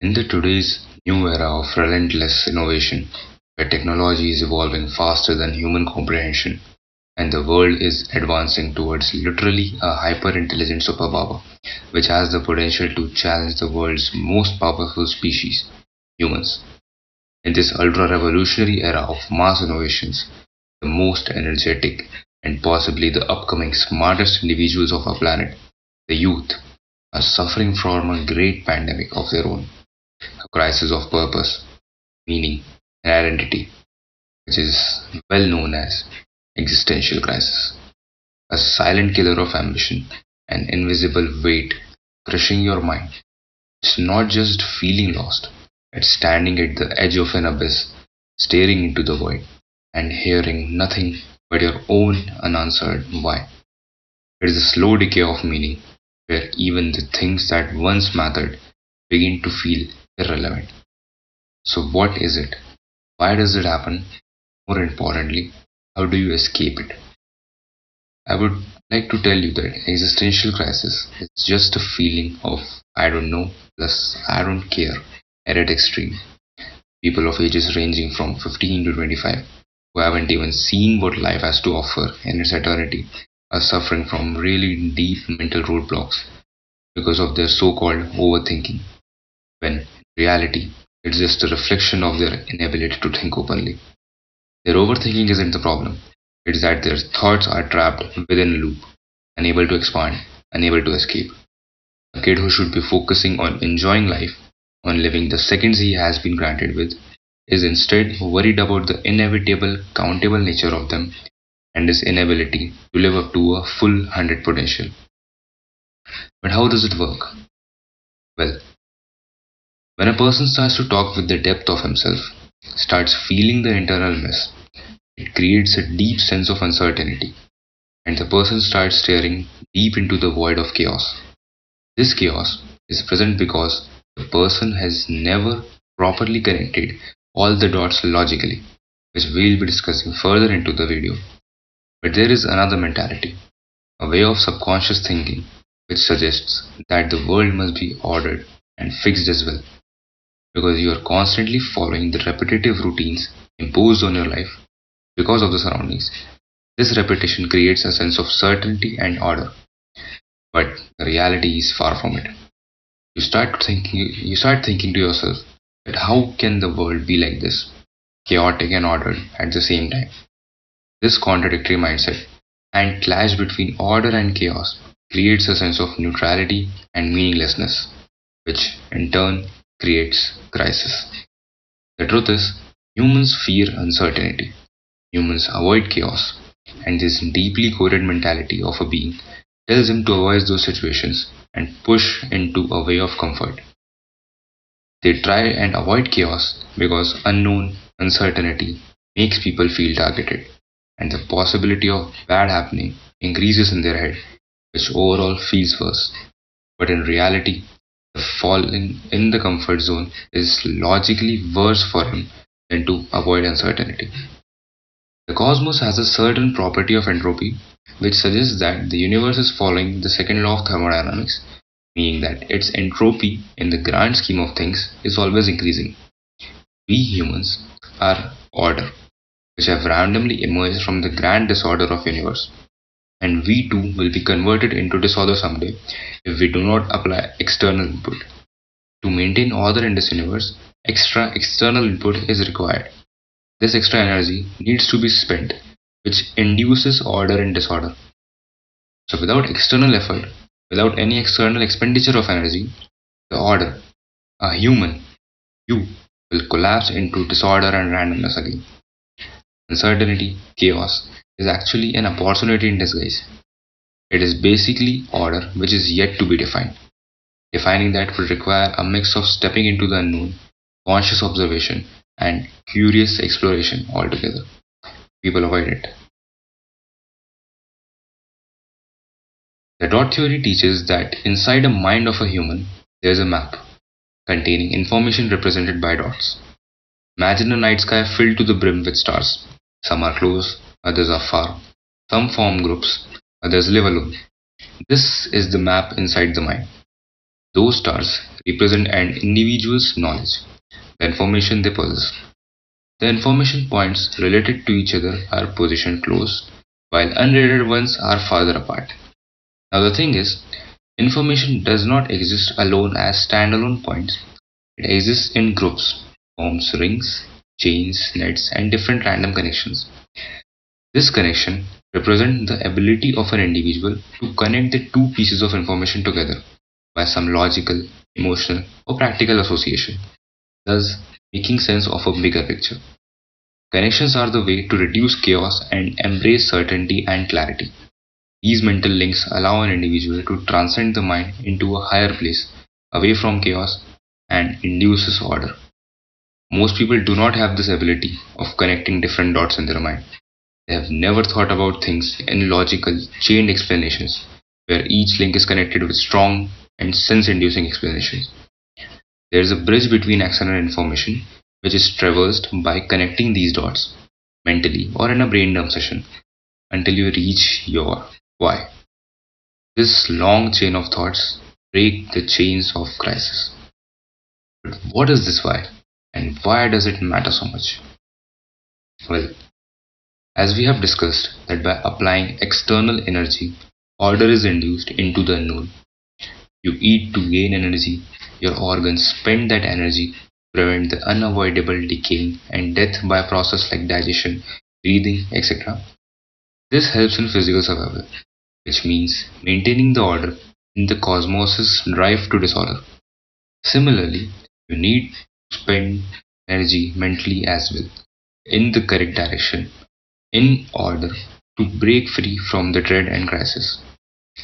In the today's new era of relentless innovation, where technology is evolving faster than human comprehension and the world is advancing towards literally a hyper-intelligent superpower, which has the potential to challenge the world's most powerful species, humans. In this ultra-revolutionary era of mass innovations, the most energetic and possibly the upcoming smartest individuals of our planet, the youth, are suffering from a great pandemic of their own, a crisis of purpose, meaning, and identity, which is well known as existential crisis, a silent killer of ambition, an invisible weight crushing your mind. It's not just feeling lost, it's standing at the edge of an abyss, staring into the void, and hearing nothing but your own unanswered why. It is a slow decay of meaning, where even the things that once mattered begin to feel irrelevant. So, what is it? Why does it happen? More importantly, how do you escape it? I would like to tell you that existential crisis is just a feeling of I don't know plus I don't care at its extreme. People of ages ranging from 15 to 25 who haven't even seen what life has to offer in its eternity are suffering from really deep mental roadblocks because of their so called overthinking, when in reality it's just a reflection of their inability to think openly. Their overthinking isn't the problem, it's that their thoughts are trapped within a loop, unable to expand, unable to escape. A kid who should be focusing on enjoying life, on living the seconds he has been granted with, is instead worried about the inevitable, countable nature of them and his inability to live up to a full 100 potential. But how does it work? Well, when a person starts to talk with the depth of himself, starts feeling the internal mess, it creates a deep sense of uncertainty, and the person starts staring deep into the void of chaos. This chaos is present because the person has never properly connected all the dots logically, which we'll be discussing further into the video. But there is another mentality, a way of subconscious thinking, which suggests that the world must be ordered and fixed as well, because you are constantly following the repetitive routines imposed on your life because of the surroundings. This repetition creates a sense of certainty and order, but the reality is far from it. You start thinking to yourself that how can the world be like this, chaotic and ordered at the same time? This contradictory mindset and clash between order and chaos creates a sense of neutrality and meaninglessness, which in turn creates crisis. The truth is, humans fear uncertainty, humans avoid chaos, and this deeply coded mentality of a being tells him to avoid those situations and push into a way of comfort. They try and avoid chaos because unknown uncertainty makes people feel targeted, and the possibility of bad happening increases in their head, which overall feels worse. But in reality, the falling in the comfort zone is logically worse for him than to avoid uncertainty. The cosmos has a certain property of entropy, which suggests that the universe is following the second law of thermodynamics, meaning that its entropy in the grand scheme of things is always increasing. We humans are order, which have randomly emerged from the grand disorder of universe, and we too will be converted into disorder someday if we do not apply external input. To maintain order in this universe, extra external input is required. This extra energy needs to be spent, which induces order and disorder. So, without external effort, without any external expenditure of energy, the order, a human, you, will collapse into disorder and randomness again. Uncertainty, chaos, is actually an opportunity in disguise. It is basically order which is yet to be defined. Defining that would require a mix of stepping into the unknown, conscious observation, and curious exploration altogether. People avoid it. The dot theory teaches that inside a mind of a human, there is a map containing information represented by dots. Imagine a night sky filled to the brim with stars. Some are close, others are far. Some form groups, others live alone. This is the map inside the mind. Those stars represent an individual's knowledge, the information they possess. The information points related to each other are positioned close, while unrelated ones are farther apart. Now, the thing is, information does not exist alone as standalone points. It exists in groups, forms rings, chains, nets, and different random connections. This connection represents the ability of an individual to connect the two pieces of information together by some logical, emotional, or practical association, thus making sense of a bigger picture. Connections are the way to reduce chaos and embrace certainty and clarity. These mental links allow an individual to transcend the mind into a higher place, away from chaos, and induces order. Most people do not have this ability of connecting different dots in their mind. They have never thought about things in logical, chained explanations, where each link is connected with strong and sense inducing explanations. There is a bridge between action and information, which is traversed by connecting these dots mentally or in a brain dump session until you reach your why. This long chain of thoughts break the chains of crisis. But what is this why? And why does it matter so much? Well, as we have discussed that by applying external energy, order is induced into the unknown. You eat to gain energy, your organs spend that energy to prevent the unavoidable decaying and death by a process like digestion, breathing, etc. This helps in physical survival, which means maintaining the order in the cosmos's drive to disorder. Similarly, you need to spend energy mentally as well, in the correct direction, in order to break free from the dread and crisis.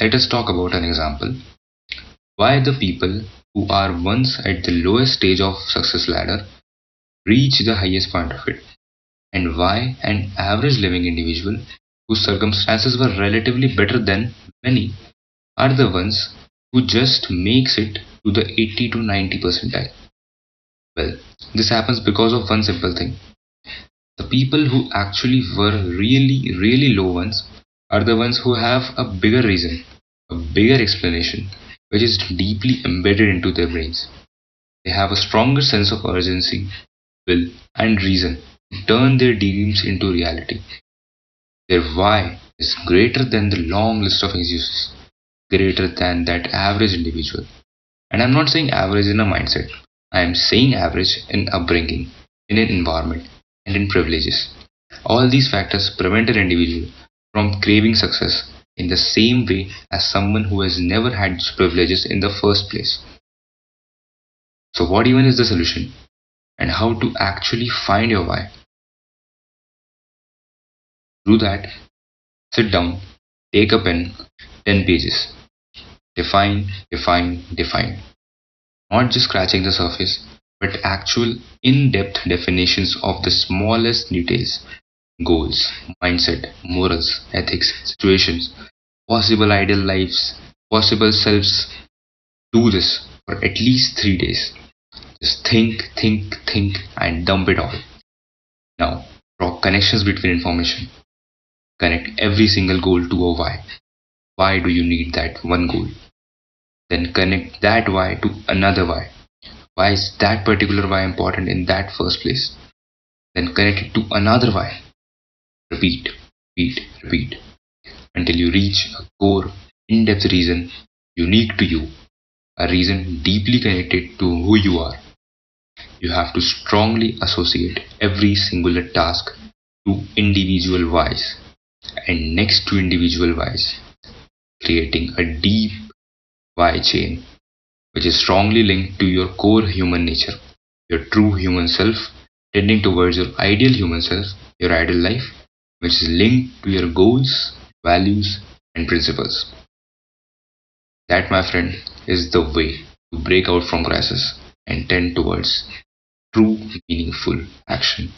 Let us talk about an example. Why the people who are once at the lowest stage of success ladder reach the highest point of it, and why an average living individual whose circumstances were relatively better than many are the ones who just makes it to the 80 to 90 percentile. Well, this happens because of one simple thing. The people who actually were really low ones are the ones who have a bigger reason, a bigger explanation, which is deeply embedded into their brains. They have a stronger sense of urgency, will, and reason to turn their dreams into reality. Their why is greater than the long list of excuses, greater than that average individual. And I'm not saying average in a mindset, I am saying average in upbringing, in an environment, and in privileges. All these factors prevent an individual from craving success in the same way as someone who has never had these privileges in the first place. So, what even is the solution? And how to actually find your why? Do that, sit down, take a pen, 10 pages. Define, define, define. Not just scratching the surface, but actual in depth definitions of the smallest details: goals, mindset, morals, ethics, situations, possible ideal lives, possible selves. Do this for at least 3 days. Just think, and dump it all. Now, draw connections between information. Connect every single goal to a why. Why do you need that one goal? Then connect that why to another why. Why is that particular why important in that first place? Then connect it to another why. Repeat, repeat until you reach a core, in depth reason unique to you, a reason deeply connected to who you are. You have to strongly associate every singular task to individual whys and next to individual whys, creating a deep why chain which is strongly linked to your core human nature, your true human self, tending towards your ideal human self, your ideal life, which is linked to your goals, values, and principles. That, my friend, is the way to break out from crisis and tend towards true, meaningful action.